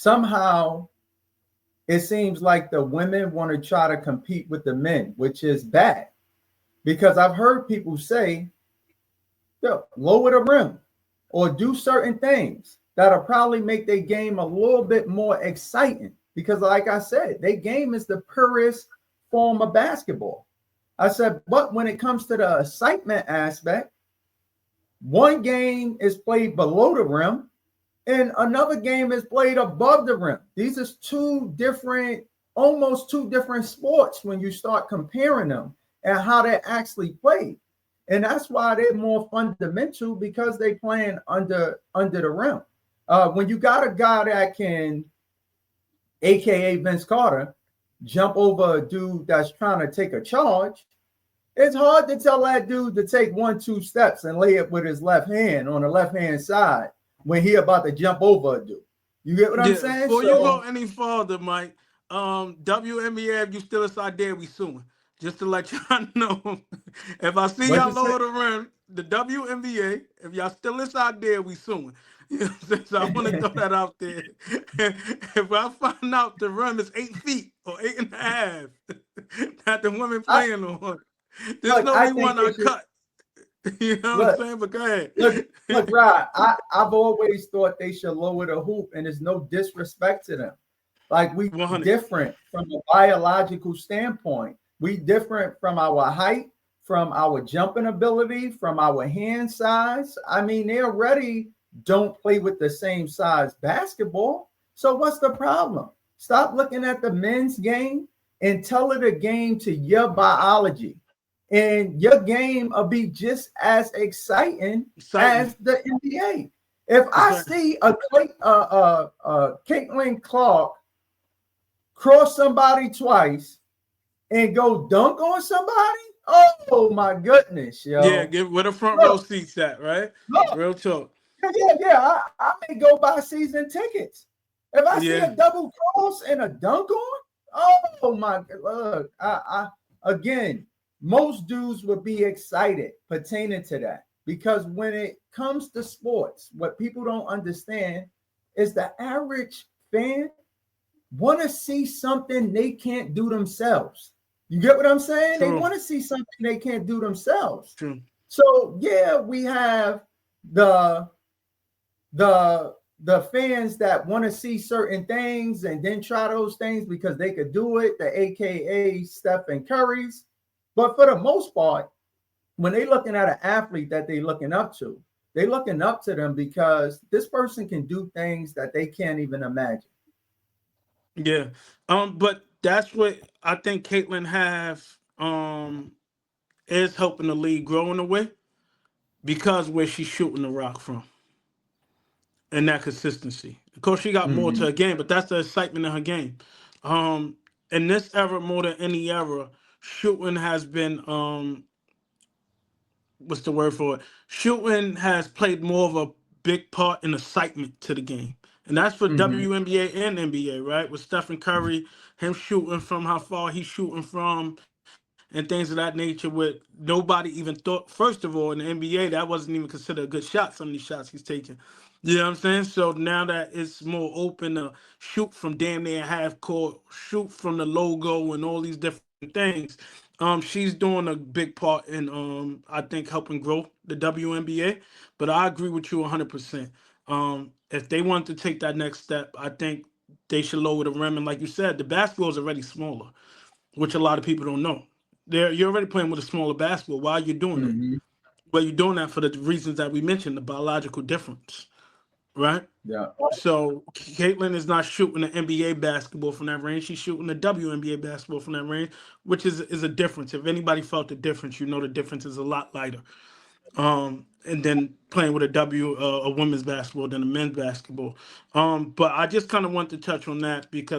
somehow it seems like the women want to try to compete with the men, which is bad. Because I've heard people say, yo, lower the rim or do certain things that'll probably make their game a little bit more exciting. Because, like I said, their game is the purest form of basketball. I said, but when it comes to the excitement aspect, one game is played below the rim and another game is played above the rim. These are almost two different sports when you start comparing them and how they're actually played. And that's why they're more fundamental, because they playing under the rim. When you got a guy that can, aka Vince Carter, jump over a dude that's trying to take a charge, it's hard to tell that dude to take 1-2 steps and lay it with his left hand on the left hand side when he about to jump over a dude. You get what I'm saying? Before you go any further, Mike, WNBA, if you still inside there, we suing. Just to let y'all know, if I see y'all lower the rim, the WNBA, if y'all still inside there, we suing. You know what I'm saying? So I want to throw that out there. If I find out the rim is 8 feet or 8.5, that the women playing on, there's no way one are cut. You know what I'm saying? But go ahead. Look, Rod, I've always thought they should lower the hoop, and there's no disrespect to them. Like, we 100. different from a biological standpoint. We different from our height, from our jumping ability, from our hand size. I mean, they already don't play with the same size basketball. So what's the problem? Stop looking at the men's game and tailor the game to your biology. And your game will be just as exciting as the NBA. If I see a Caitlin Clark cross somebody twice and go dunk on somebody, oh my goodness, yo. Yeah, get where the front row seats at, right? Real talk. Yeah. I may go buy season tickets. If I see a double cross and a dunk on, oh my, look, again, most dudes would be excited pertaining to that, because when it comes to sports, what people don't understand is the average fan want to see something they can't do themselves. You get what I'm saying? True. They want to see something they can't do themselves. True. So yeah, we have the fans that want to see certain things and then try those things because they could do it, the AKA Stephen Curry's. But for the most part, when they're looking at an athlete that they're looking up to them because this person can do things that they can't even imagine. Yeah. But that's what I think Caitlin is helping the league grow in a way, because where she's shooting the rock from and that consistency. Of course, she got more to her game, but that's the excitement of her game. In this era, more than any era, shooting has been what's the word for it? Shooting has played more of a big part in excitement to the game. And that's for WNBA and NBA, right? With Stephen Curry, him shooting from how far he's shooting from, and things of that nature, with nobody even thought, first of all, in the NBA, that wasn't even considered a good shot, some of these shots he's taking. You know what I'm saying? So now that it's more open to shoot from damn near half court, shoot from the logo and all these different things, she's doing a big part in, I think, helping grow the WNBA. But I agree with you 100%. If they want to take that next step, I think they should lower the rim. And like you said, the basketball is already smaller, which a lot of people don't know. You're already playing with a smaller basketball. Why are you doing it? Well, you're doing that for the reasons that we mentioned, the biological difference, right? Yeah. So Caitlin is not shooting the NBA basketball from that range. She's shooting the WNBA basketball from that range, which is a difference. If anybody felt the difference, you know the difference is a lot lighter. And then playing with a women's basketball than a men's basketball. But I just kind of want to touch on that because